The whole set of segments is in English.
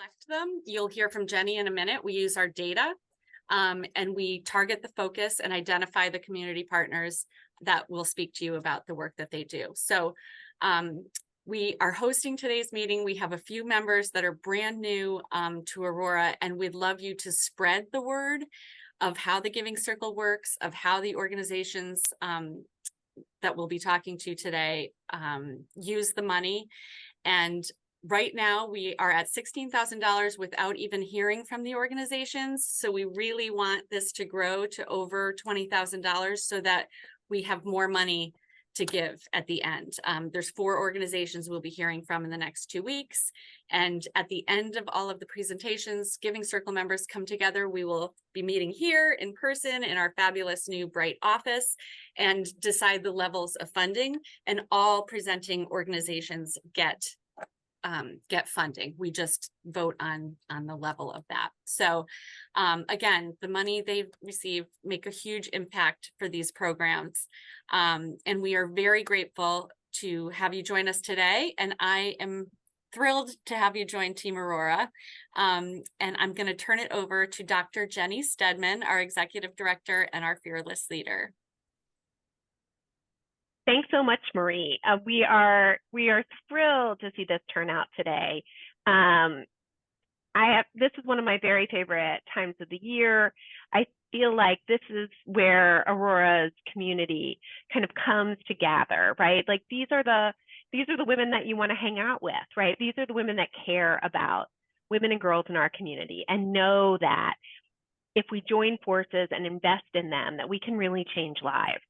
select them. You'll hear from Jenny in a minute. We use our data and we target the focus and identify the community partners that will speak to you about the work that they do. So we are hosting today's meeting. We have a few members that are brand new to Aurora, and we'd love you to spread the word of how the Giving Circle works, of how the organizations that we'll be talking to today use the money. And right now we are at $16,000 without even hearing from the organizations. So we really want this to grow to over $20,000 so that we have more money to give at the end. There's 4 organizations we'll be hearing from in the next 2 weeks. And at the end of all of the presentations, Giving Circle members come together. We will be meeting here in person in our fabulous new bright office and decide the levels of funding, and all presenting organizations get funding. We just vote on the level of that. So again, the money they receive make a huge impact for these programs. And we are very grateful to have you join us today. And I am thrilled to have you join Team Aurora. And I'm going to turn it over to Dr. Jenny Stedman, our Executive Director and our Fearless Leader. Thanks so much, Marie. We are thrilled to see this turnout today. This is one of my very favorite times of the year. I feel like this is where Aurora's community kind of comes to gather, right? Like these are the women that you want to hang out with, right? These are the women that care about women and girls in our community and know that if we join forces and invest in them, that we can really change lives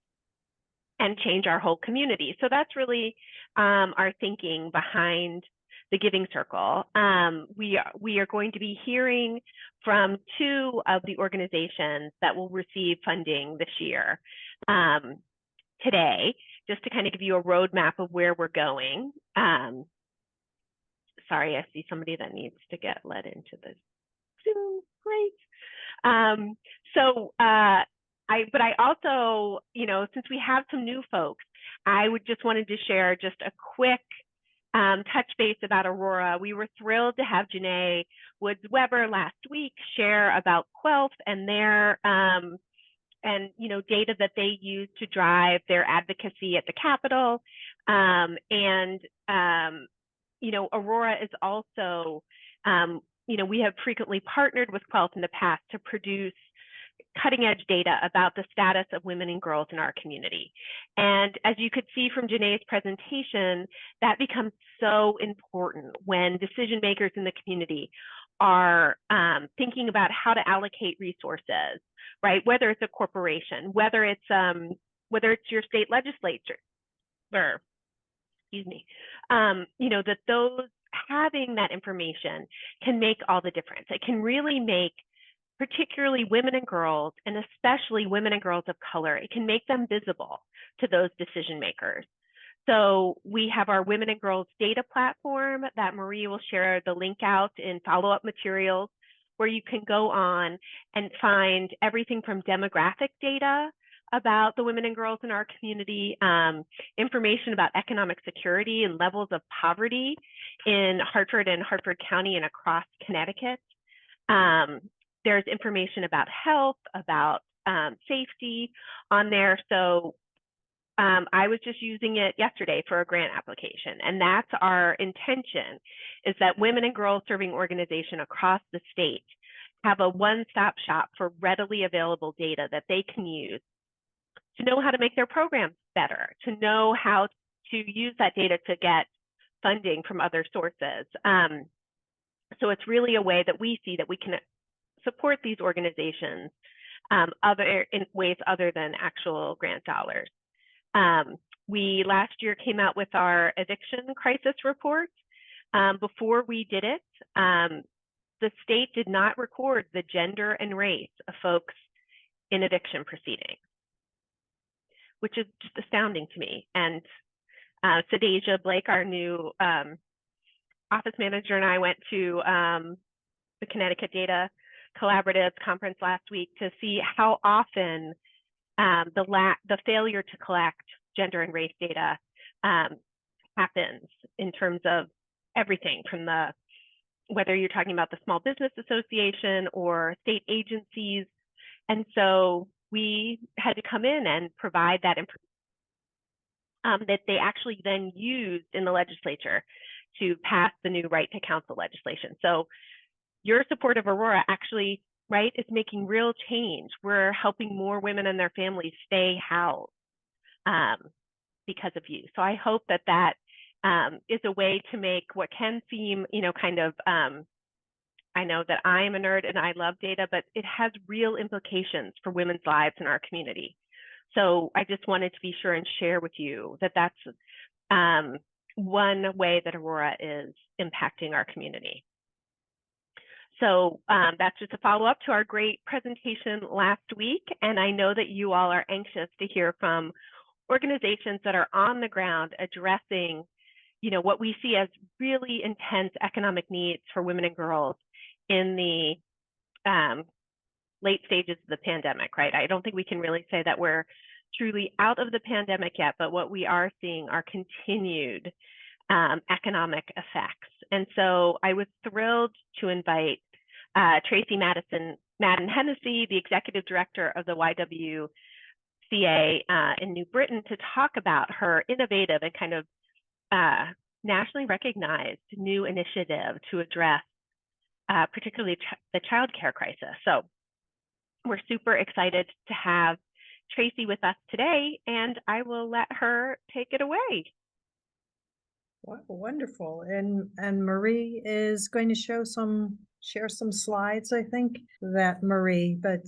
and change our whole community. So that's really our thinking behind the Giving Circle. We are going to be hearing from 2 of the organizations that will receive funding this year today, just to kind of give you a roadmap of where we're going. Sorry, I see somebody that needs to get led into the Zoom. Great. But I also, since we have some new folks, I just wanted to share just a quick touch base about Aurora. We were thrilled to have Janae Woods-Weber last week share about Quelf and their data that they use to drive their advocacy at the Capitol. Aurora is also, we have frequently partnered with Quelf in the past to produce cutting-edge data about the status of women and girls in our community. And as you could see from Janae's presentation, that becomes so important when decision makers in the community are thinking about how to allocate resources, right? Whether it's a corporation, whether it's your state legislature, or excuse me, that those having that information can make all the difference. It can really make particularly women and girls, and especially women and girls of color, it can make them visible to those decision makers. So we have our Women and Girls Data Platform that Marie will share the link out in follow-up materials, where you can go on and find everything from demographic data about the women and girls in our community, information about economic security and levels of poverty in Hartford and Hartford County and across Connecticut. There's information about health, about safety on there. So I was just using it yesterday for a grant application. And that's our intention, is that women and girls serving organizations across the state have a one-stop shop for readily available data that they can use to know how to make their programs better, to know how to use that data to get funding from other sources. So it's really a way that we see that we can support these organizations in ways other than actual grant dollars. We last year came out with our eviction crisis report. Before we did it, the state did not record the gender and race of folks in eviction proceedings, which is just astounding to me. And Sadeja Blake, our new office manager, and I went to the Connecticut Data Collaborative conference last week to see how often the failure to collect gender and race data happens in terms of everything from the whether you're talking about the Small Business Association or state agencies. And so we had to come in and provide that information that they actually then used in the legislature to pass the new right to counsel legislation. So your support of Aurora actually, right, is making real change. We're helping more women and their families stay housed because of you. So I hope that that is a way to make what can seem, kind of, I know that I am a nerd and I love data, but it has real implications for women's lives in our community. So I just wanted to be sure and share with you that that's one way that Aurora is impacting our community. So that's just a follow-up to our great presentation last week. And I know that you all are anxious to hear from organizations that are on the ground addressing, what we see as really intense economic needs for women and girls in the late stages of the pandemic, right? I don't think we can really say that we're truly out of the pandemic yet, but what we are seeing are continued economic effects. And so I was thrilled to invite Tracy Madden Hennessy, the executive director of the YWCA in New Britain, to talk about her innovative and kind of nationally recognized new initiative to address particularly the child care crisis. So we're super excited to have Tracy with us today, and I will let her take it away. Wonderful. And Marie is going to share some slides, I think, that Marie, but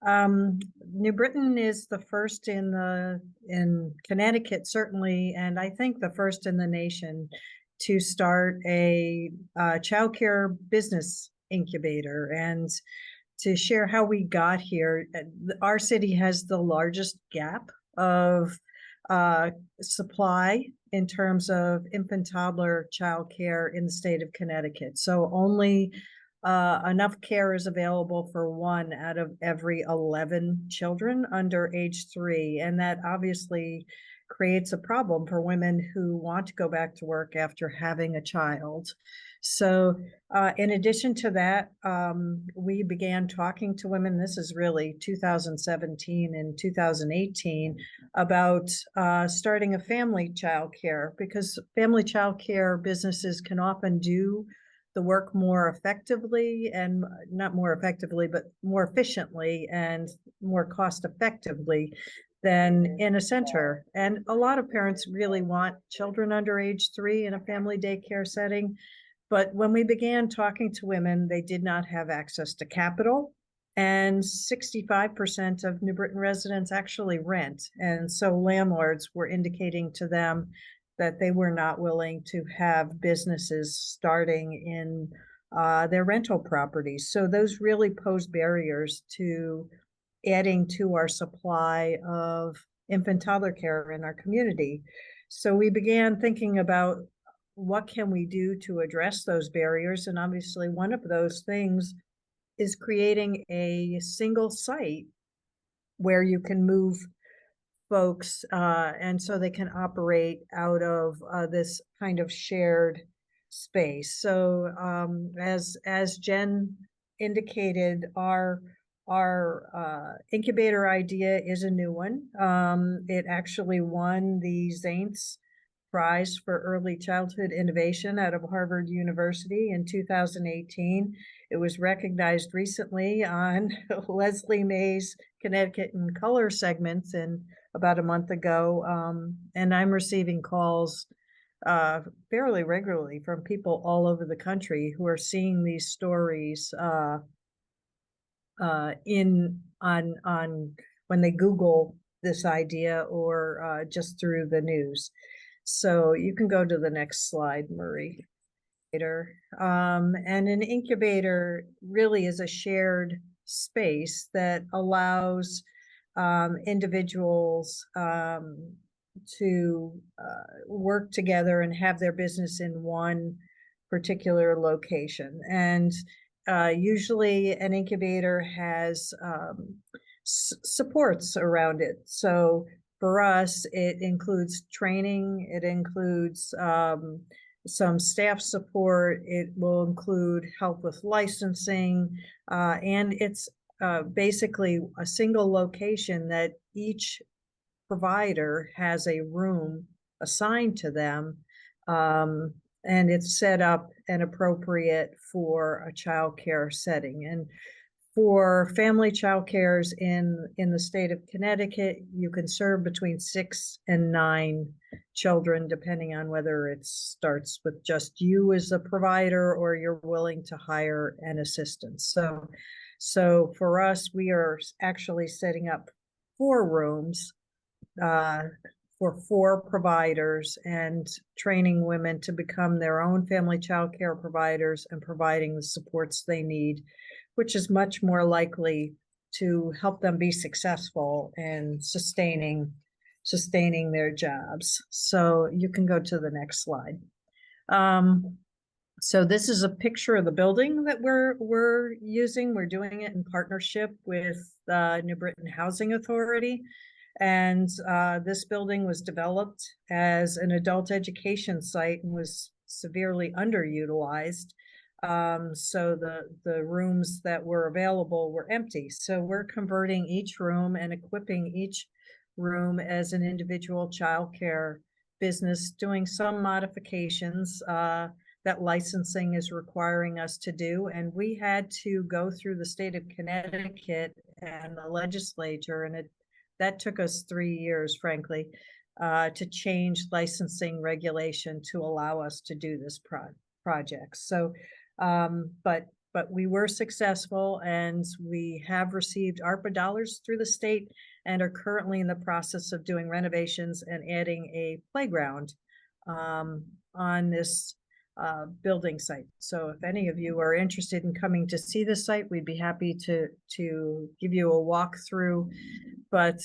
New Britain is the first in Connecticut, certainly, and I think the first in the nation to start a childcare business incubator. And to share how we got here, our city has the largest gap of supply in terms of infant toddler childcare in the state of Connecticut. So only enough care is available for 1 out of every 11 children under age 3. And that obviously creates a problem for women who want to go back to work after having a child. So in addition to that, we began talking to women, this is really 2017 and 2018, about starting a family childcare, because family childcare businesses can often do the work more effectively, and not more effectively, but more efficiently and more cost effectively than in a center. And a lot of parents really want children under age 3 in a family daycare setting. But when we began talking to women, they did not have access to capital, and 65% of New Britain residents actually rent. And so landlords were indicating to them that they were not willing to have businesses starting in their rental properties. So those really pose barriers to adding to our supply of infant toddler care in our community. So we began thinking about what can we do to address those barriers? And obviously one of those things is creating a single site where you can move folks and so they can operate out of this kind of shared space. So as Jen indicated, our incubator idea is a new one. It actually won the Zaintz Prize for Early Childhood Innovation out of Harvard University in 2018. It was recognized recently on Leslie May's Connecticut in Color segments in about a month ago. And I'm receiving calls fairly regularly from people all over the country who are seeing these stories on when they Google this idea or just through the news. So you can go to the next slide, Marie. And an incubator really is a shared space that allows individuals to work together and have their business in one particular location. And usually an incubator has supports around it. So for us, it includes training, it includes some staff support. It will include help with licensing, and it's basically a single location that each provider has a room assigned to them, and it's set up and appropriate for a child care setting. And for family child cares in the state of Connecticut, you can serve between 6 and 9 children, depending on whether it starts with just you as a provider or you're willing to hire an assistant. So for us, we are actually setting up 4 rooms for 4 providers and training women to become their own family child care providers and providing the supports they need, which is much more likely to help them be successful in sustaining their jobs. So you can go to the next slide. So this is a picture of the building that we're using. We're doing it in partnership with the New Britain Housing Authority. And this building was developed as an adult education site and was severely underutilized. So the rooms that were available were empty. So we're converting each room and equipping each room as an individual childcare business, doing some modifications that licensing is requiring us to do. And we had to go through the state of Connecticut and the legislature, and that took us 3 years, frankly, to change licensing regulation to allow us to do this project. So, but we were successful, and we have received ARPA dollars through the state and are currently in the process of doing renovations and adding a playground on this building site. So if any of you are interested in coming to see the site, we'd be happy to give you a walkthrough. But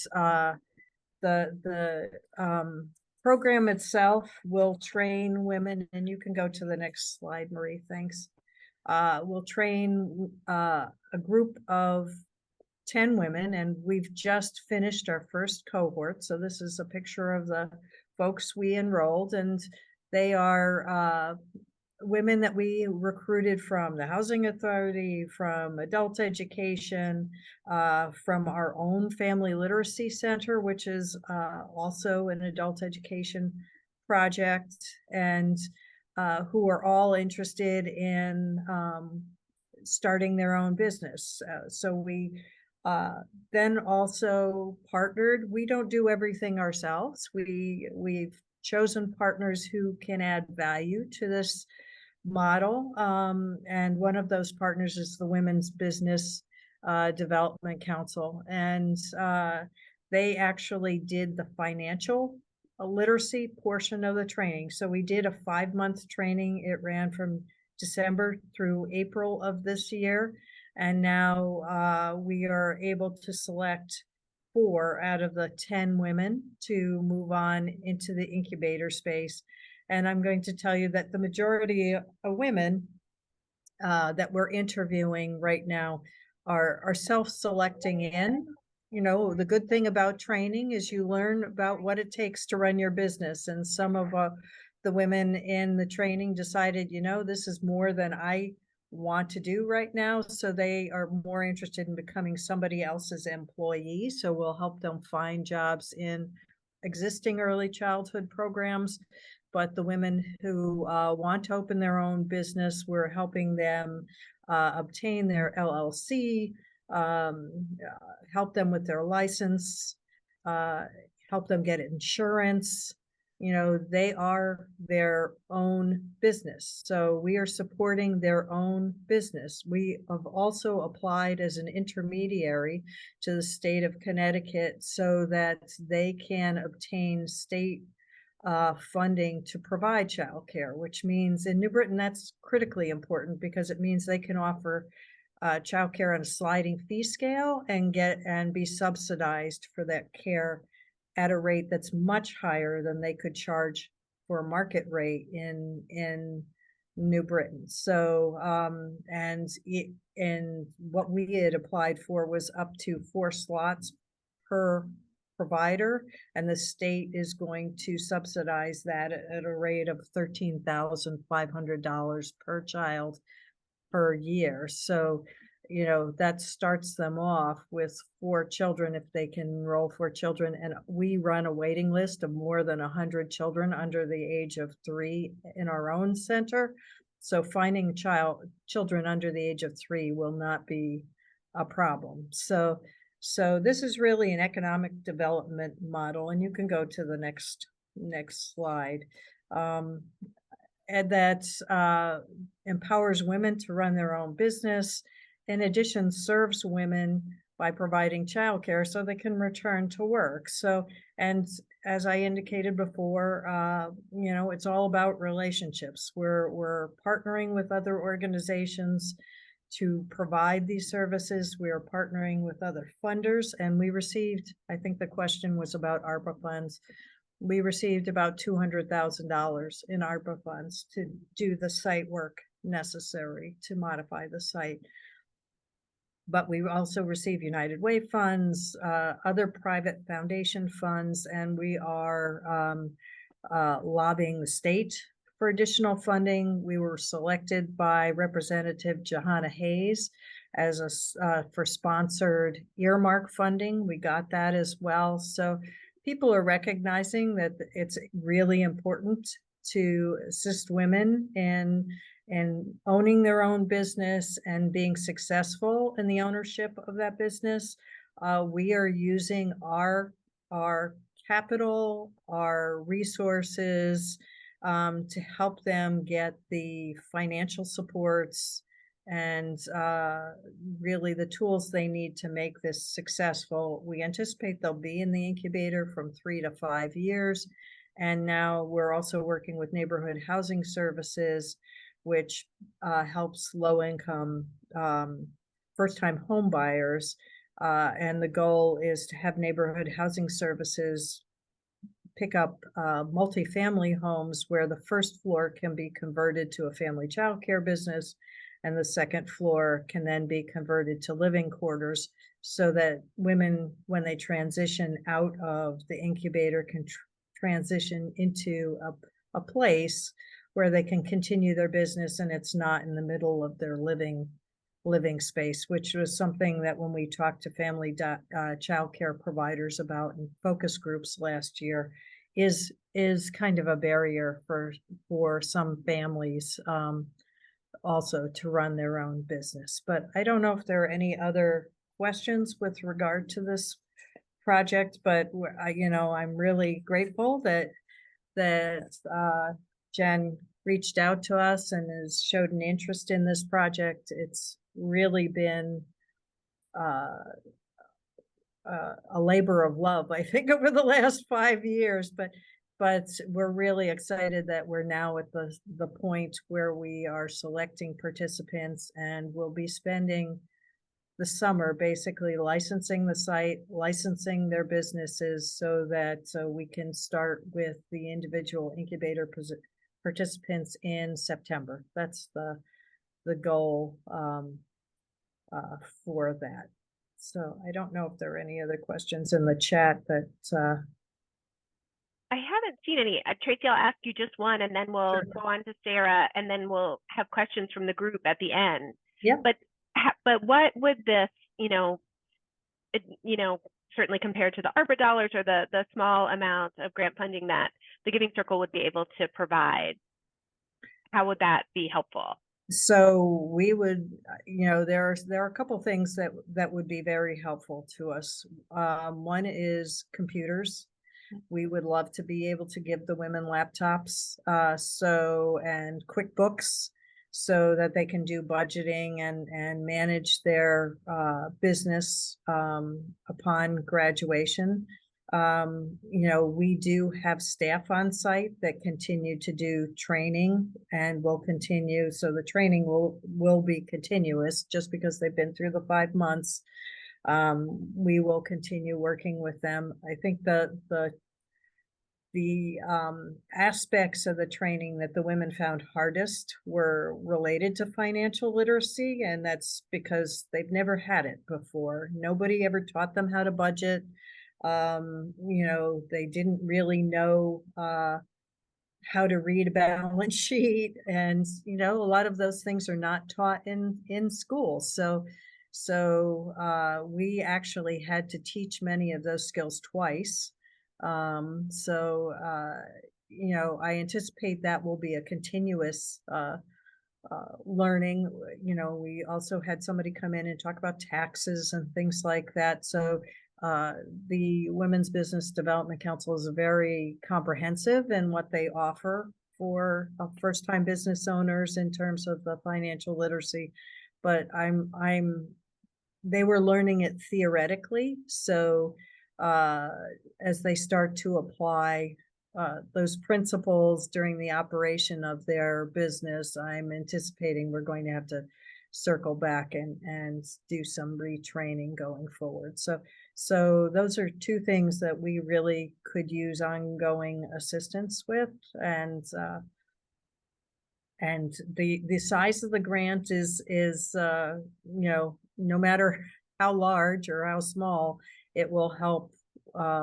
the program itself will train women, and you can go to the next slide, Marie, thanks. We'll train a group of 10 women, and we've just finished our first cohort. So this is a picture of the folks we enrolled, and they are women that we recruited from the Housing Authority, from adult education, from our own Family Literacy Center, which is also an adult education project, and who are all interested in starting their own business. So we then also partnered. We don't do everything ourselves. We've chosen partners who can add value to this model. And one of those partners is the Women's Business Development Council. And they actually did the financial literacy portion of the training. So we did a 5-month training. It ran from December through April of this year. And now we are able to select 4 out of the 10 women to move on into the incubator space. And I'm going to tell you that the majority of women that we're interviewing right now are self-selecting in. You know, the good thing about training is you learn about what it takes to run your business. And some of the women in the training decided, you know, this is more than I want to do right now. So they are more interested in becoming somebody else's employee. So we'll help them find jobs in existing early childhood programs. But the women who want to open their own business, we're helping them obtain their LLC, help them with their license, help them get insurance. You know, they are their own business. So we are supporting their own business. We have also applied as an intermediary to the state of Connecticut so that they can obtain state funding to provide childcare, which means in New Britain, that's critically important because it means they can offer childcare on a sliding fee scale and be subsidized for that care at a rate that's much higher than they could charge for a market rate in New Britain. So, and what we had applied for was up to 4 slots per provider, and the state is going to subsidize that at a rate of $13,500 per child per year. So, you know, that starts them off with 4 children if they can enroll 4 children. And we run a waiting list of more than 100 children under the age of 3 in our own center. So finding children under the age of 3 will not be a problem. So this is really an economic development model, and you can go to the next slide. And that empowers women to run their own business. In addition, serves women by providing childcare so they can return to work. So, and as I indicated before, you know, it's all about relationships. We're partnering with other organizations to provide these services. We are partnering with other funders, and we received, I think the question was about ARPA funds. We received about $200,000 in ARPA funds to do the site work necessary to modify the site. But we also receive United Way funds, other private foundation funds, and we are lobbying the state for additional funding. We were selected by Representative Johanna Hayes as for sponsored earmark funding. We got that as well. So people are recognizing that it's really important to assist women in owning their own business and being successful in the ownership of that business. We are using our capital, our resources to help them get the financial supports and really the tools they need to make this successful. We anticipate they'll be in the incubator from 3 to 5 years. And now we're also working with neighborhood housing services, which helps low-income first-time home buyers. And the goal is to have neighborhood housing services pick up multifamily homes where the first floor can be converted to a family child care business, and the second floor can then be converted to living quarters, so that women, when they transition out of the incubator, can transition into a place where they can continue their business and it's not in the middle of their living space, which was something that when we talked to family child care providers about in focus groups last year is kind of a barrier for some families also to run their own business. But I don't know if there are any other questions with regard to this project, but you know, I'm really grateful that Jen reached out to us and has showed an interest in this project. It's really been a labor of love, I think, over the last 5 years, but we're really excited that we're now at the point where we are selecting participants, and we'll be spending the summer basically licensing the site, licensing their businesses so we can start with the individual incubator participants in September. That's the goal for that. So I don't know if there are any other questions in the chat that I haven't seen any. Tracy, I'll ask you just one, and then we'll go on to Sarah, and then we'll have questions from the group at the end. Yeah. But what would this, certainly compared to the ARPA dollars or the small amount of grant funding that the Giving Circle would be able to provide, how would that be helpful? So we would, there are a couple things that would be very helpful to us. One is computers. We would love to be able to give the women laptops, and QuickBooks, so that they can do budgeting and manage their business upon graduation. We do have staff on site that continue to do training and will continue. So the training will be continuous just because they've been through the 5 months. We will continue working with them. I think the aspects of the training that the women found hardest were related to financial literacy, and that's because they've never had it before. Nobody ever taught them how to budget. You know, they didn't really know how to read a balance sheet, and you know, a lot of those things are not taught in school. So we actually had to teach many of those skills twice. You know, I anticipate that will be a continuous learning. You know, we also had somebody come in and talk about taxes and things like that. So the Women's Business Development Council is very comprehensive in what they offer for first-time business owners in terms of the financial literacy. But they were learning it theoretically. So as they start to apply those principles during the operation of their business, I'm anticipating we're going to have to circle back and do some retraining going forward. So those are two things that we really could use ongoing assistance with. And the size of the grant is you know, no matter how large or how small, it will help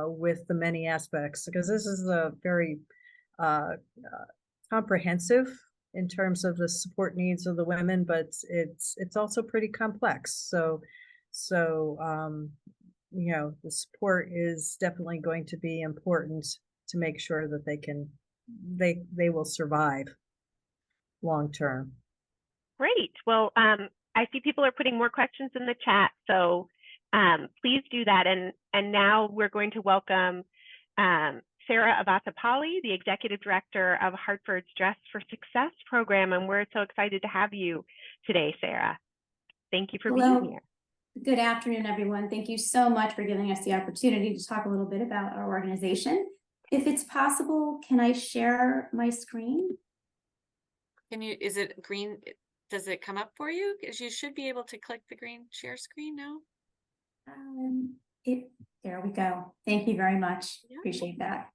with the many aspects, because this is a very comprehensive in terms of the support needs of the women, but it's also pretty complex. So you know, the support is definitely going to be important to make sure that they will survive long term. Great. Well, I see people are putting more questions in the chat, so please do that. And now we're going to welcome Sarah Avatapalli, the Executive Director of Hartford's Dress for Success program, and we're so excited to have you today, Sarah. Thank you for being here. Good afternoon, everyone. Thank you so much for giving us the opportunity to talk a little bit about our organization. If it's possible, can I share my screen? Can you, is it green? Does it come up for you? Because you should be able to click the green share screen now. There we go. Thank you very much. Yeah. Appreciate that.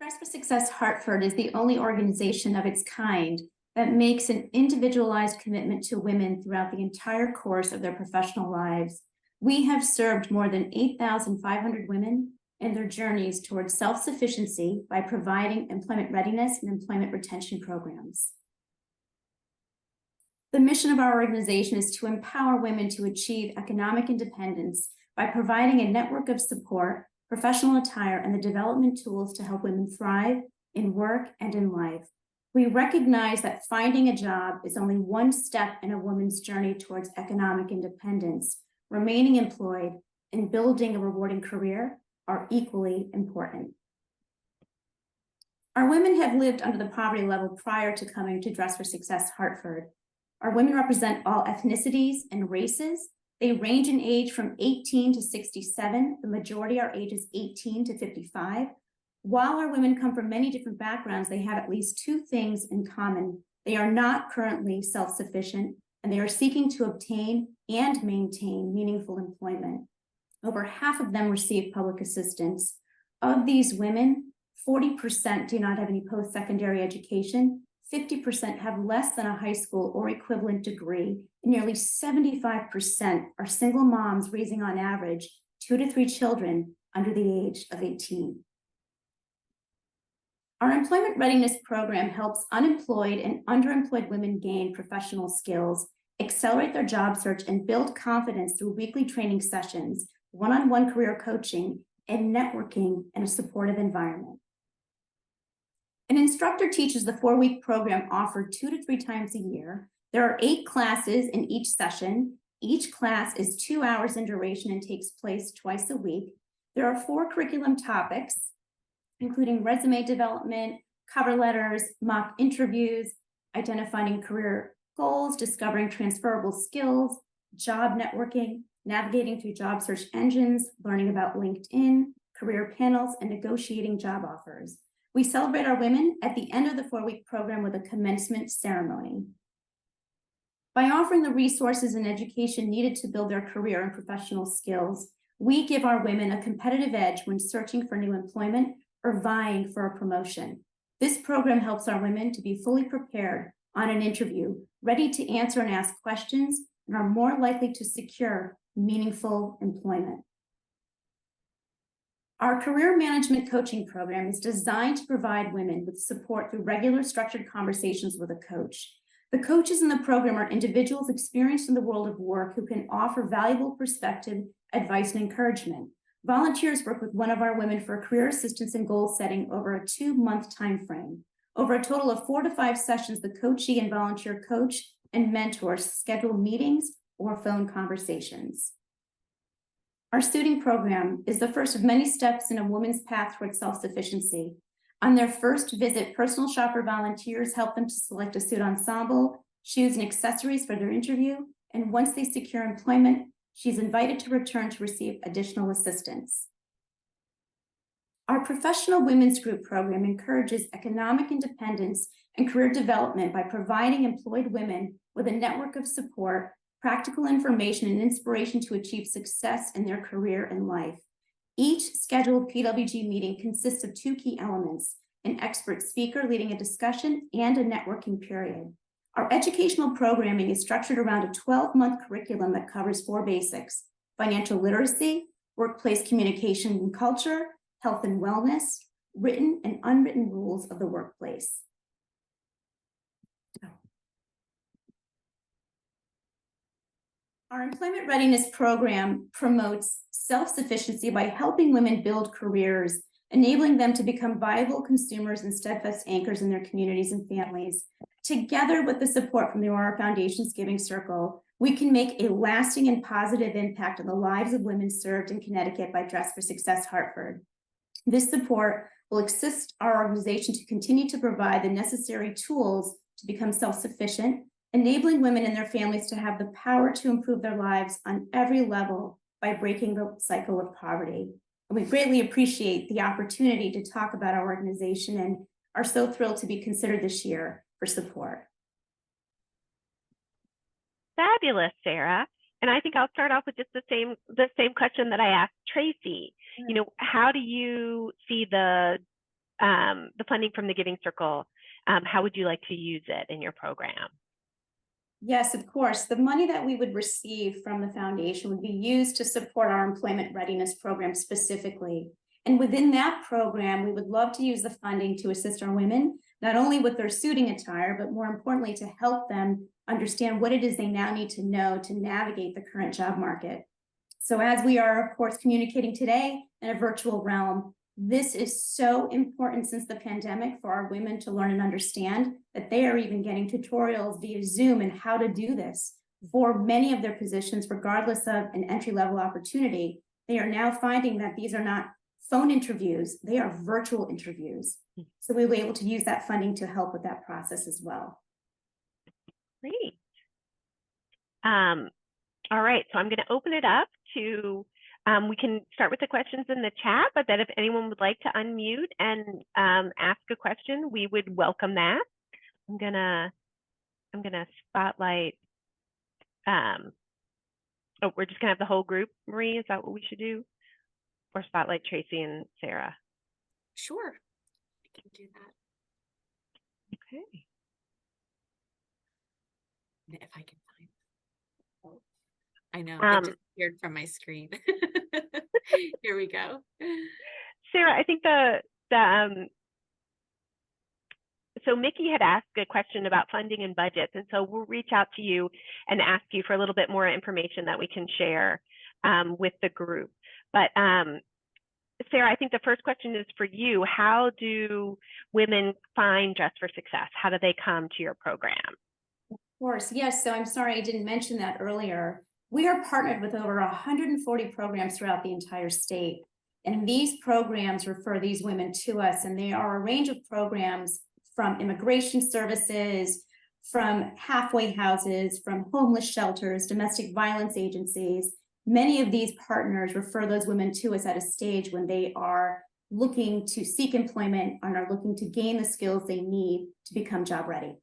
Dress for Success Hartford is the only organization of its kind that makes an individualized commitment to women throughout the entire course of their professional lives. We have served more than 8,500 women in their journeys towards self-sufficiency by providing employment readiness and employment retention programs. The mission of our organization is to empower women to achieve economic independence by providing a network of support, professional attire, and the development tools to help women thrive in work and in life. We recognize that finding a job is only one step in a woman's journey towards economic independence. Remaining employed and building a rewarding career are equally important. Our women have lived under the poverty level prior to coming to Dress for Success Hartford. Our women represent all ethnicities and races. They range in age from 18 to 67. The majority are ages 18 to 55. While our women come from many different backgrounds, they have at least two things in common. They are not currently self-sufficient, and they are seeking to obtain and maintain meaningful employment. Over half of them receive public assistance. Of these women, 40% do not have any post-secondary education, 50% have less than a high school or equivalent degree, and nearly 75% are single moms raising on average 2 to 3 children under the age of 18. Our employment readiness program helps unemployed and underemployed women gain professional skills, accelerate their job search, and build confidence through weekly training sessions, one-on-one career coaching, and networking in a supportive environment. An instructor teaches the 4-week program offered 2 to 3 times a year. There are 8 classes in each session. Each class is 2 hours in duration and takes place twice a week. There are 4 curriculum topics, including resume development, cover letters, mock interviews, identifying career goals, discovering transferable skills, job networking, navigating through job search engines, learning about LinkedIn, career panels, and negotiating job offers. We celebrate our women at the end of the 4-week program with a commencement ceremony. By offering the resources and education needed to build their career and professional skills, we give our women a competitive edge when searching for new employment or vying for a promotion. This program helps our women to be fully prepared on an interview, ready to answer and ask questions, and are more likely to secure meaningful employment. Our career management coaching program is designed to provide women with support through regular structured conversations with a coach. The coaches in the program are individuals experienced in the world of work who can offer valuable perspective, advice, and encouragement. Volunteers work with one of our women for career assistance and goal setting over a 2-month time frame. Over a total of 4 to 5 sessions, the coachee and volunteer coach and mentor schedule meetings or phone conversations. Our student program is the first of many steps in a woman's path towards self-sufficiency. On their first visit, personal shopper volunteers help them to select a suit ensemble, shoes, and accessories for their interview. And once they secure employment, she's invited to return to receive additional assistance. Our professional women's group program encourages economic independence and career development by providing employed women with a network of support, practical information, and inspiration to achieve success in their career and life. Each scheduled PWG meeting consists of 2 key elements: an expert speaker leading a discussion and a networking period. Our educational programming is structured around a 12-month curriculum that covers 4 basics: financial literacy, workplace communication and culture, health and wellness, written and unwritten rules of the workplace. Our employment readiness program promotes self-sufficiency by helping women build careers, enabling them to become viable consumers and steadfast anchors in their communities and families. Together with the support from the Aurora Foundation's Giving Circle, we can make a lasting and positive impact on the lives of women served in Connecticut by Dress for Success Hartford. This support will assist our organization to continue to provide the necessary tools to become self-sufficient, enabling women and their families to have the power to improve their lives on every level by breaking the cycle of poverty. And we greatly appreciate the opportunity to talk about our organization and are so thrilled to be considered this year for support. Fabulous, Sarah. And I think I'll start off with just the same question that I asked Tracy. You know, how do you see the funding from the Giving Circle? How would you like to use it in your program? Yes, of course. The money that we would receive from the foundation would be used to support our employment readiness program specifically. And within that program, we would love to use the funding to assist our women, not only with their suiting attire, but more importantly, to help them understand what it is they now need to know to navigate the current job market. So as we are, of course, communicating today in a virtual realm, this is so important since the pandemic for our women to learn and understand that they are even getting tutorials via Zoom and how to do this. For many of their positions, regardless of an entry-level opportunity, they are now finding that these are not phone interviews, they are virtual interviews. So we'll be able to use that funding to help with that process as well. Great. All right, so I'm going to open it up to we can start with the questions in the chat, but then if anyone would like to unmute and ask a question, we would welcome that. I'm gonna spotlight. Oh, we're just gonna have the whole group, Marie. Is that what we should do, or spotlight Tracy and Sarah? Sure, I can do that. Okay. If I can find. Oh, I know it disappeared from my screen. Here we go. Sarah, I think so Mickey had asked a question about funding and budgets, and so we'll reach out to you and ask you for a little bit more information that we can share with the group. But Sarah, I think the first question is for you. How do women find Dress for Success? How do they come to your program? Of course, yes. So I'm sorry I didn't mention that earlier. We are partnered with over 140 programs throughout the entire state. And these programs refer these women to us, and they are a range of programs from immigration services, from halfway houses, from homeless shelters, domestic violence agencies. Many of these partners refer those women to us at a stage when they are looking to seek employment and are looking to gain the skills they need to become job ready.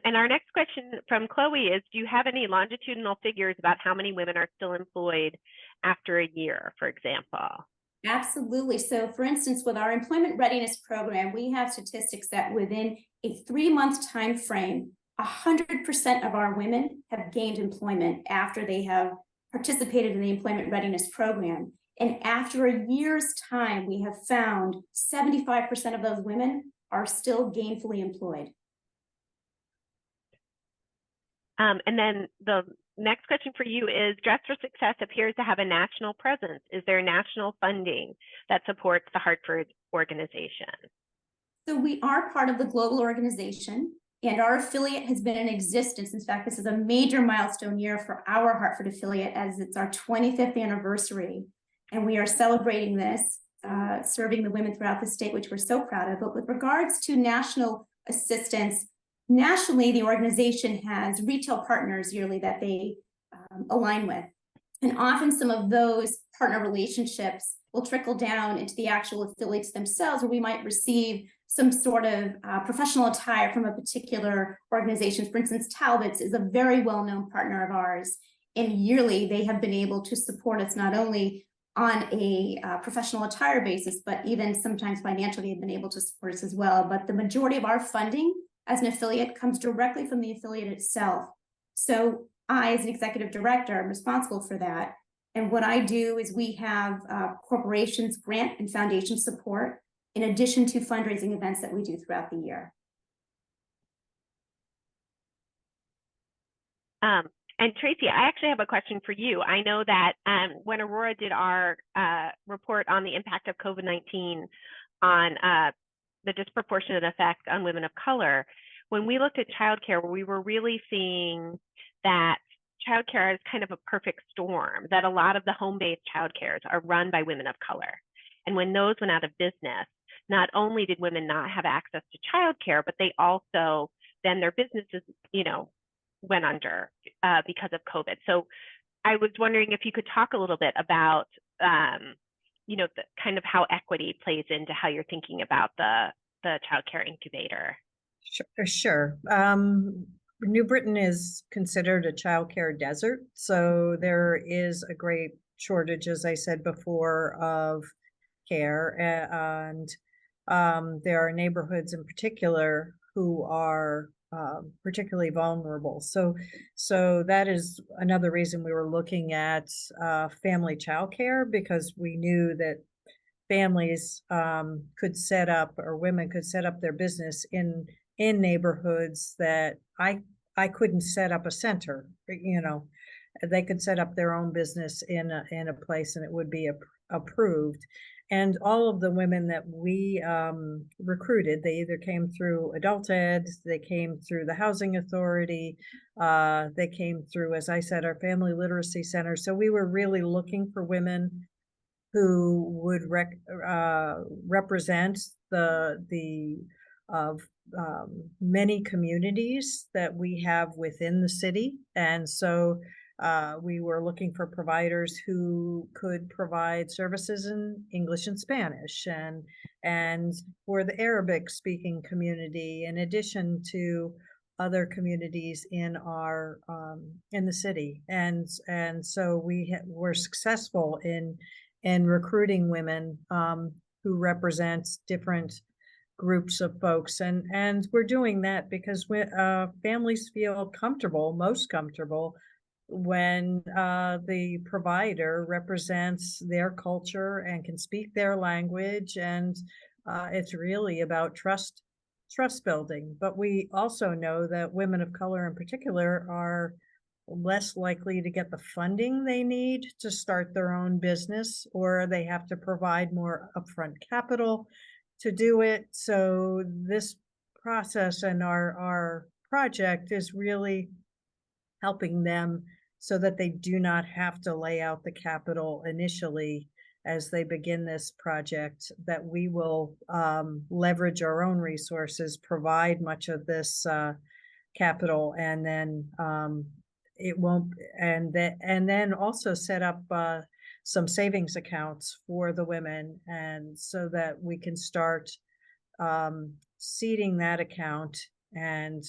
And our next question from Chloe is, do you have any longitudinal figures about how many women are still employed after a year, for example? Absolutely. So for instance, with our employment readiness program, we have statistics that within a 3-month time frame, 100% of our women have gained employment after they have participated in the employment readiness program. And after a year's time, we have found 75% of those women are still gainfully employed. And then the next question for you is, Dress for Success appears to have a national presence. Is there national funding that supports the Hartford organization? So we are part of the global organization, and our affiliate has been in existence. In fact, this is a major milestone year for our Hartford affiliate, as it's our 25th anniversary. And we are celebrating this, serving the women throughout the state, which we're so proud of. But with regards to national assistance, nationally, the organization has retail partners yearly that they align with. And often some of those partner relationships will trickle down into the actual affiliates themselves, where we might receive some sort of professional attire from a particular organization. For instance, Talbot's is a very well-known partner of ours. And yearly, they have been able to support us not only on a professional attire basis, but even sometimes financially have been able to support us as well. But the majority of our funding as an affiliate comes directly from the affiliate itself. So I, as an executive director, am responsible for that. And what I do is we have corporations, grant and foundation support, in addition to fundraising events that we do throughout the year. And Tracy, I actually have a question for you. I know that when Aurora did our report on the impact of COVID-19 on the disproportionate effect on women of color, when we looked at childcare, we were really seeing that childcare is kind of a perfect storm, that a lot of the home-based childcares are run by women of color. And when those went out of business, not only did women not have access to childcare, but they also, then their businesses, went under because of COVID. So I was wondering if you could talk a little bit about, the kind of how equity plays into how you're thinking about the childcare incubator. Sure. New Britain is considered a childcare desert, so there is a great shortage, as I said before, of care, and there are neighborhoods in particular who are particularly vulnerable. So that is another reason we were looking at family childcare, because we knew that families could set up, or women could set up their business in neighborhoods that I couldn't set up a center. They could set up their own business in a place and it would be approved. And all of the women that we recruited, they either came through adult ed, they came through the housing authority, they came through, as I said, our family literacy center. So we were really looking for women who would represent the many communities that we have within the city. And so we were looking for providers who could provide services in English and Spanish, and for the Arabic speaking community, in addition to other communities in our in the city. And so we were successful in recruiting women who represent different groups of folks, and we're doing that because families feel most comfortable when the provider represents their culture and can speak their language, and it's really about trust building. But we also know that women of color in particular are less likely to get the funding they need to start their own business, or they have to provide more upfront capital to do it. So this process and our project is really helping them so that they do not have to lay out the capital initially as they begin this project, that we will leverage our own resources, provide much of this capital, and then it won't, and then also set up some savings accounts for the women, and so that we can start seeding that account and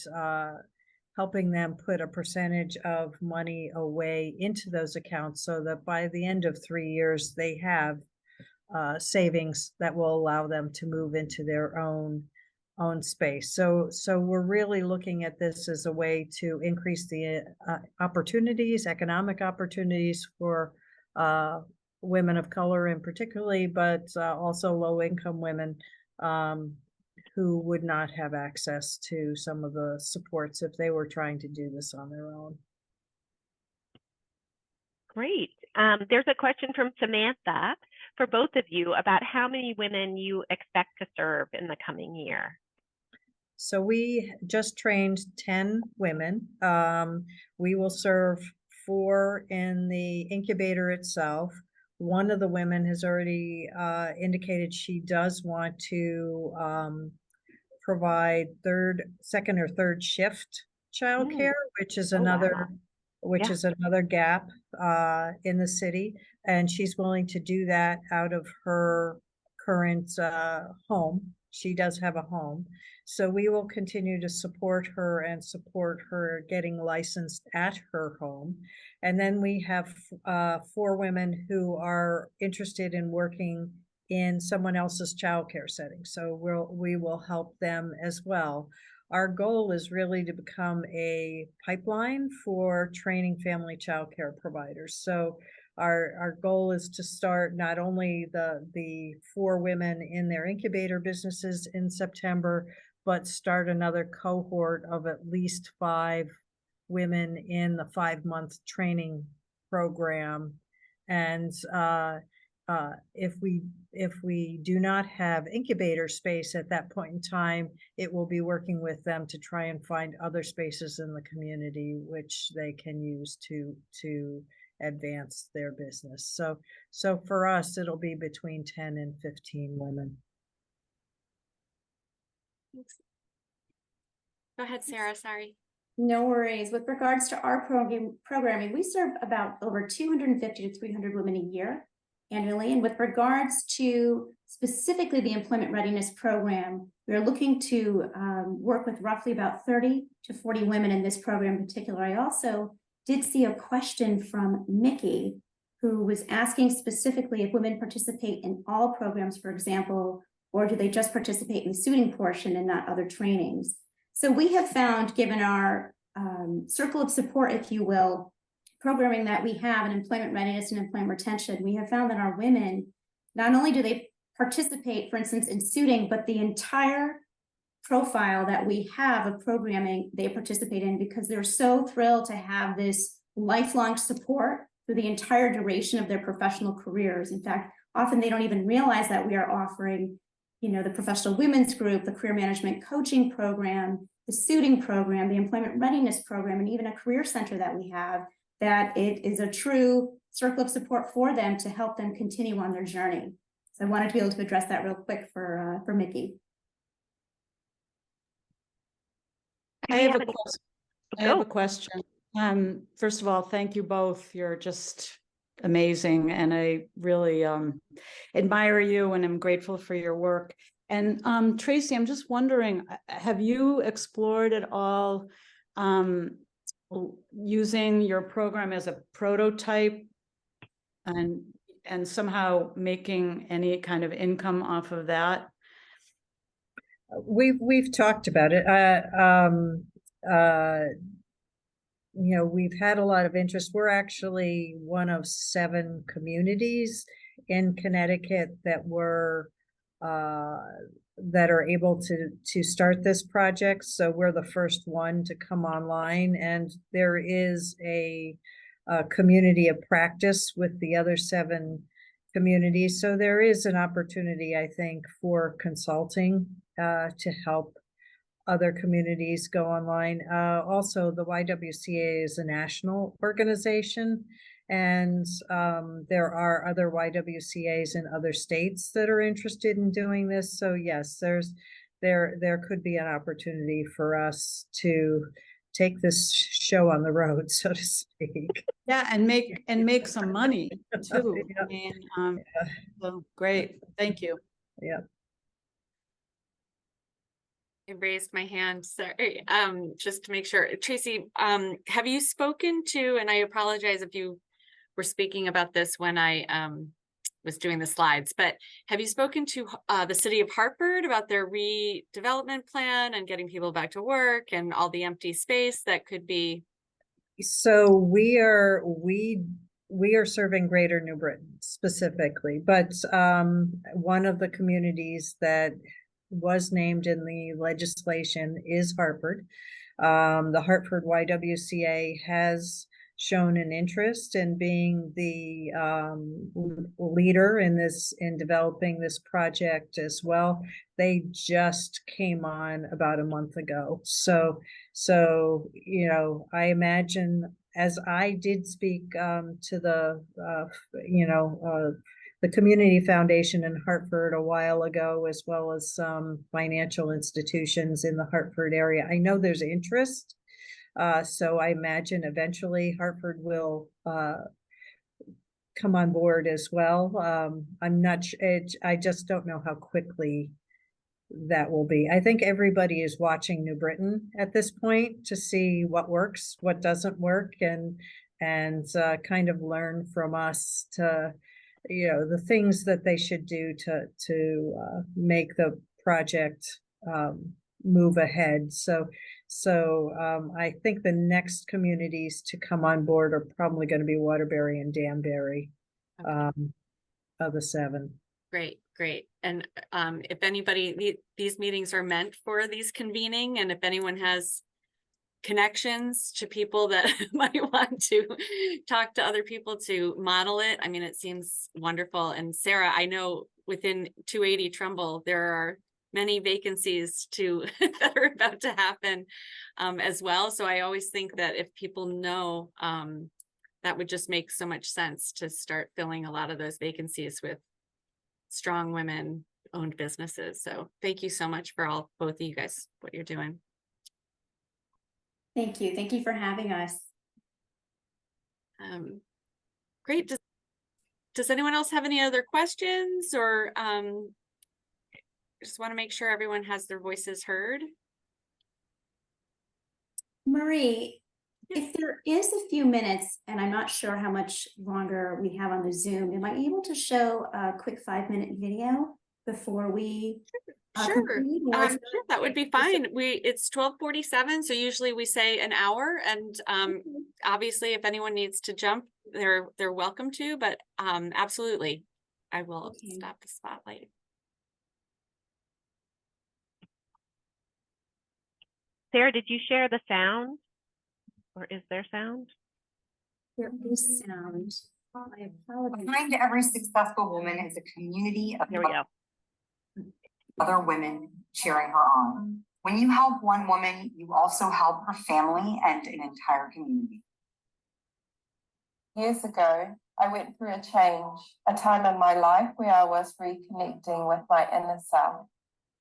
helping them put a percentage of money away into those accounts, so that by the end of 3 years they have savings that will allow them to move into their own space. So we're really looking at this as a way to increase the opportunities, economic opportunities for women of color in particularly, but also low-income women who would not have access to some of the supports if they were trying to do this on their own. Great. There's a question from Samantha for both of you about how many women you expect to serve in the coming year. So we just trained 10 women. We will serve 4 in the incubator itself. One of the women has already indicated she does want to provide second or third shift childcare, which is another is another gap in the city, and she's willing to do that out of her current home. She does have a home, so we will continue to support her and support her getting licensed at her home. And then we have 4 women who are interested in working in someone else's childcare setting, so we will help them as well. Our goal is really to become a pipeline for training family childcare providers. So our goal is to start not only the 4 women in their incubator businesses in September, but start another cohort of at least 5 women in the 5-month training program. And if we do not have incubator space at that point in time, it will be working with them to try and find other spaces in the community which they can use to advance their business. So for us, it'll be between 10 and 15 women. Go ahead, Sarah, sorry. No worries. With regards to our programming, we serve about over 250 to 300 women a year annually. And with regards to specifically the Employment Readiness Program, we're looking to work with roughly about 30 to 40 women in this program in particular. I also did see a question from Mickey, who was asking specifically if women participate in all programs, for example, or do they just participate in the suiting portion and not other trainings? So we have found, given our circle of support, if you will, programming that we have in employment readiness and employment retention, we have found that our women, not only do they participate, for instance, in suiting, but the entire profile that we have of programming they participate in, because they're so thrilled to have this lifelong support through the entire duration of their professional careers. In fact, often they don't even realize that we are offering, you know, the professional women's group, the career management coaching program, the suiting program, the employment readiness program, and even a career center that we have, that it is a true circle of support for them to help them continue on their journey. So I wanted to be able to address that real quick for Mickey. I have a question. First of all, thank you both. You're just amazing, and I really admire you, and I'm grateful for your work. And Tracy, I'm just wondering, have you explored at all using your program as a prototype and somehow making any kind of income off of that? We've talked about it. You know, we've had a lot of interest. We're actually one of 7 communities in Connecticut that are able to start this project. So we're the first one to come online, and there is a community of practice with the other 7 communities. So there is an opportunity, I think, for consulting to help other communities go online. Also, the YWCA is a national organization, and there are other YWCAs in other states that are interested in doing this. So yes, there could be an opportunity for us to take this show on the road, so to speak. Yeah, and make some money too. Yeah. I mean, so great. Thank you. Yeah. I raised my hand, sorry, just to make sure. Tracy, have you spoken to, and I apologize if you were speaking about this when I was doing the slides, but have you spoken to the city of Hartford about their redevelopment plan and getting people back to work and all the empty space that could be? So we are serving Greater New Britain specifically, but one of the communities that was named in the legislation is Hartford. The Hartford YWCA has shown an interest in being the leader in developing this project as well. They just came on about a month ago. So, you know, I imagine, as I did speak to the, the Community Foundation in Hartford a while ago, as well as some financial institutions in the Hartford area. I know there's interest. So I imagine eventually Hartford will come on board as well. I'm not sure, I just don't know how quickly that will be. I think everybody is watching New Britain at this point to see what works, what doesn't work, and kind of learn from us to, you know, the things that they should do to make the project move ahead. So I think the next communities to come on board are probably going to be Waterbury and Danbury, of the 7. Great. And if anybody, these meetings are meant for these convening, and if anyone has connections to people that might want to talk to other people to model it, I mean, it seems wonderful. And Sarah, I know within 280 Trumbull, there are many vacancies that are about to happen as well. So I always think that if people know, that would just make so much sense to start filling a lot of those vacancies with strong women owned businesses. So thank you so much for both of you guys, what you're doing. Thank you. Thank you for having us. Great. Does anyone else have any other questions, or just want to make sure everyone has their voices heard? Marie, if there is a few minutes, and I'm not sure how much longer we have on the Zoom, am I able to show a quick 5-minute video before we Sure, that would be fine. It's 12:47, so usually we say an hour, and obviously if anyone needs to jump, they're welcome to, but absolutely, I will stop the spotlight. Sarah, did you share the sound, or is there sound? There is sound. Behind every successful woman is a community of other women cheering her on. When you help one woman, you also help her family and an entire community. Years ago, I went through a change, a time in my life where I was reconnecting with my inner self.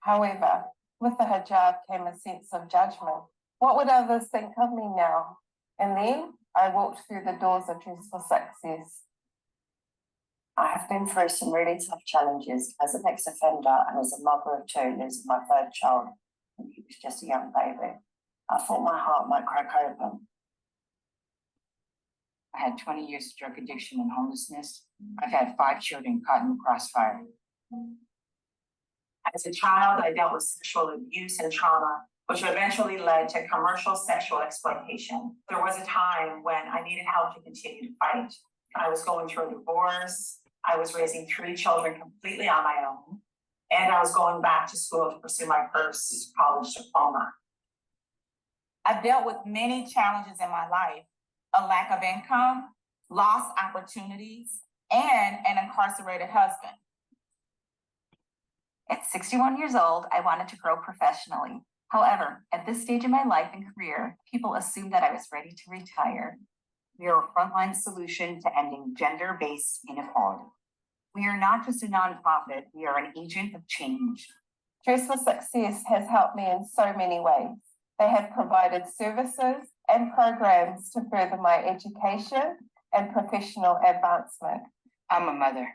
However, with the hijab came a sense of judgment. What would others think of me now? And then I walked through the doors of Dress for Success. I have been through some really tough challenges as an ex-offender and as a mother of 2, losing my 3rd child when he was just a young baby. I thought my heart might crack open. I had 20 years of drug addiction and homelessness. I've had 5 children caught in the crossfire. As a child, I dealt with sexual abuse and trauma, which eventually led to commercial sexual exploitation. There was a time when I needed help to continue to fight. I was going through a divorce. I was raising 3 children completely on my own. And I was going back to school to pursue my first college diploma. I've dealt with many challenges in my life: a lack of income, lost opportunities, and an incarcerated husband. At 61 years old, I wanted to grow professionally. However, at this stage in my life and career, people assumed that I was ready to retire. We are a frontline solution to ending gender-based inequality. We are not just a nonprofit, we are an agent of change. Dress for Success has helped me in so many ways. They have provided services and programs to further my education and professional advancement. I'm a mother.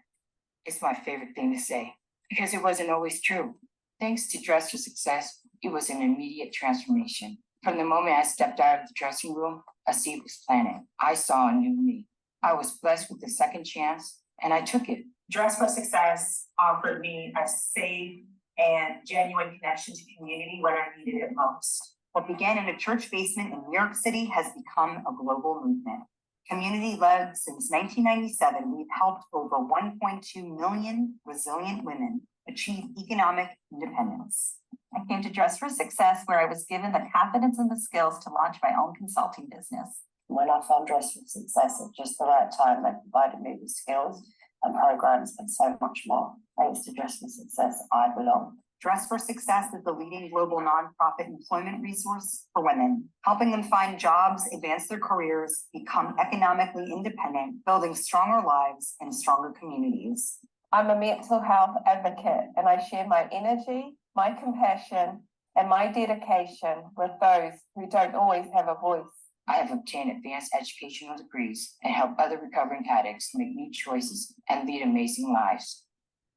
It's my favorite thing to say because it wasn't always true. Thanks to Dress for Success, it was an immediate transformation. From the moment I stepped out of the dressing room, a seed was planted. I saw a new me. I was blessed with a second chance, and I took it. Dress for Success offered me a safe and genuine connection to community when I needed it most. What began in a church basement in New York City has become a global movement. Community-led since 1997, we've helped over 1.2 million resilient women achieve economic independence. I came to Dress for Success where I was given the confidence and the skills to launch my own consulting business. When I found Dress for Success at just the right time, they provided me with skills and programs and so much more. Thanks to Dress for Success, I belong. Dress for Success is the leading global nonprofit employment resource for women, helping them find jobs, advance their careers, become economically independent, building stronger lives and stronger communities. I'm a mental health advocate, and I share my energy, my compassion, and my dedication with those who don't always have a voice. I have obtained advanced educational degrees and help other recovering addicts make new choices and lead amazing lives.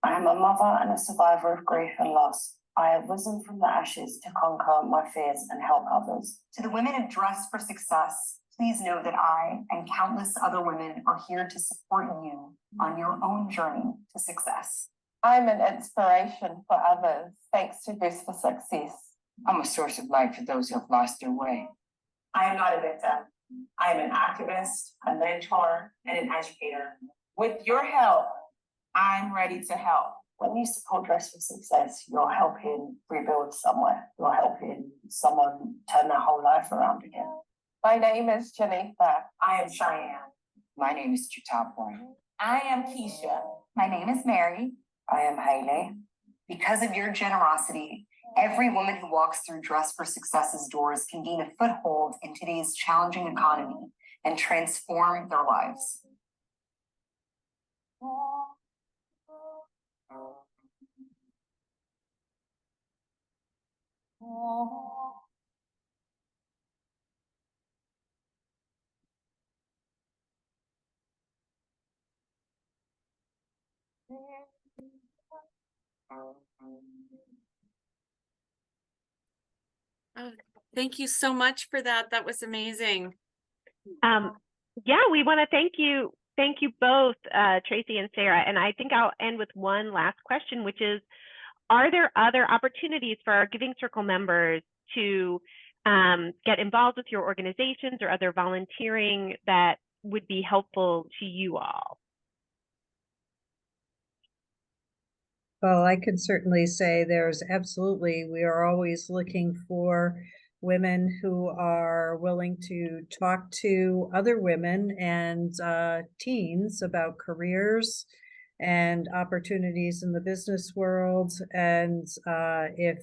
I am a mother and a survivor of grief and loss. I have risen from the ashes to conquer my fears and help others. To the women of Dress for Success, please know that I and countless other women are here to support you on your own journey to success. I'm an inspiration for others, thanks to Dress for Success. I'm a source of light for those who have lost their way. I am not a victim. I am an activist, a mentor, and an educator. With your help, I'm ready to help. When you support Dress for Success, you're helping rebuild somewhere. You're helping someone turn their whole life around again. My name is Janitha. I am Cheyenne. My name is Chutapwa. I am Keisha. My name is Mary. I am Haley. Because of your generosity, every woman who walks through Dress for Success's doors can gain a foothold in today's challenging economy and transform their lives. Oh, thank you so much for that. That was amazing. Yeah, we want to thank you both, Tracy and Sarah. And I think I'll end with one last question, which is, are there other opportunities for our Giving Circle members to get involved with your organizations or other volunteering that would be helpful to you all? Well, I can certainly say there's absolutely, we are always looking for women who are willing to talk to other women and teens about careers and opportunities in the business world. And if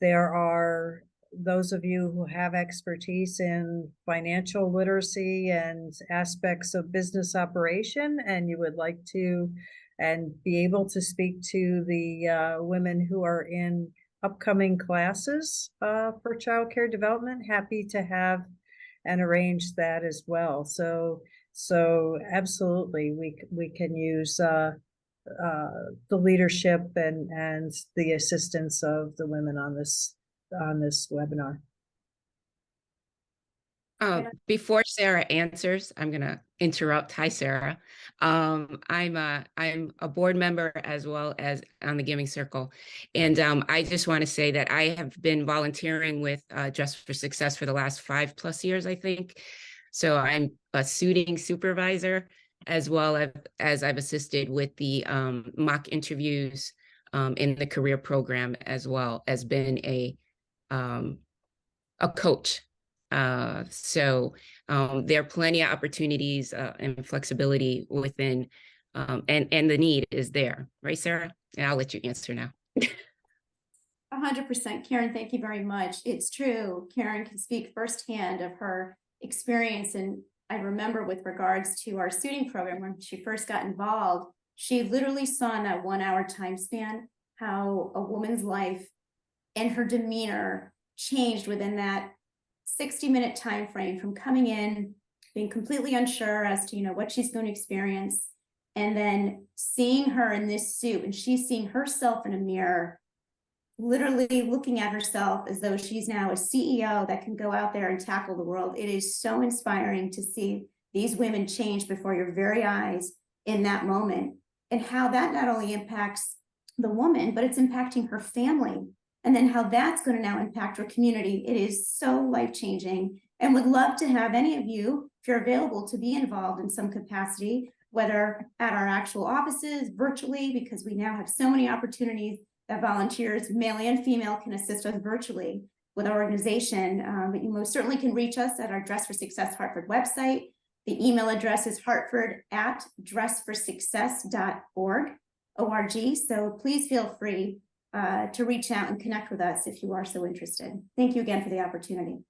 there are those of you who have expertise in financial literacy and aspects of business operation, and you would like to and be able to speak to the women who are in upcoming classes for childcare development, happy to have and arrange that as well. So absolutely, we can use the leadership and the assistance of the women on this webinar. Before Sarah answers, I'm gonna interrupt. Hi, Sarah. I'm a board member as well as on the Giving Circle, and I just want to say that I have been volunteering with Dress for Success for the last 5+ years, I think. So I'm a suiting supervisor, as well as I've assisted with the mock interviews in the career program, as well as been a coach. So there are plenty of opportunities and flexibility within, and the need is there, right, Sarah? And I'll let you answer now. 100%, Karen, thank you very much. It's true. Karen can speak firsthand of her experience. And I remember with regards to our suiting program, when she first got involved, she literally saw in that 1 hour time span how a woman's life and her demeanor changed within that 60-minute time frame, from coming in, being completely unsure as to what she's going to experience, and then seeing her in this suit, and she's seeing herself in a mirror, literally looking at herself as though she's now a CEO that can go out there and tackle the world. It is so inspiring to see these women change before your very eyes in that moment. and how that not only impacts the woman, but it's impacting her family. And then how that's going to now impact her community. It is so life-changing, and would love to have any of you, if you're available, to be involved in some capacity, whether at our actual offices, virtually, because we now have so many opportunities that volunteers, male and female, can assist us virtually with our organization. But you most certainly can reach us at our Dress for Success Hartford website. The email address is hartford@dressforsuccess.org. So please feel free to reach out and connect with us if you are so interested. Thank you again for the opportunity.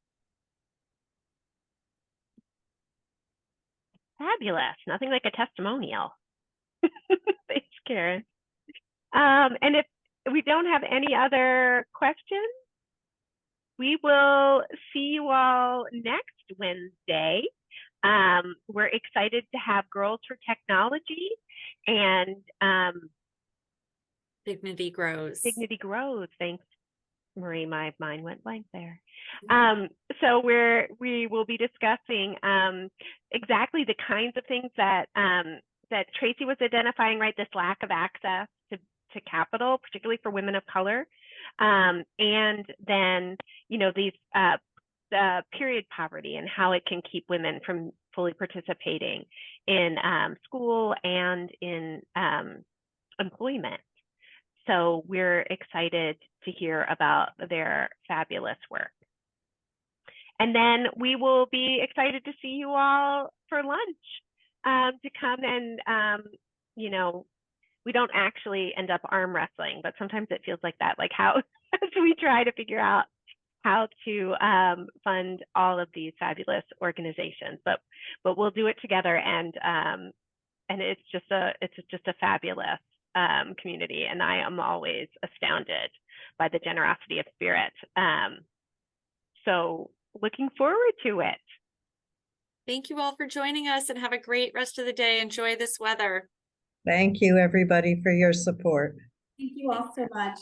Fabulous. Nothing like a testimonial. Thanks, Karen. And if we don't have any other questions, we will see you all next Wednesday. We're excited to have Girls for Technology, and Dignity Grows. Dignity Grows. Thanks, Marie. My mind went blank there. So we will be discussing exactly the kinds of things that that Tracy was identifying, right? This lack of access to capital, particularly for women of color, and then these period poverty and how it can keep women from fully participating in school and in employment. So we're excited to hear about their fabulous work. And then we will be excited to see you all for lunch, to come and, we don't actually end up arm wrestling, but sometimes it feels like that, like how as we try to figure out how to fund all of these fabulous organizations, but we'll do it together, and it's just a fabulous community, and I am always astounded by the generosity of spirit. So looking forward to it. Thank you all for joining us, and have a great rest of the day. Enjoy this weather. Thank you, everybody, for your support. Thank you all so much.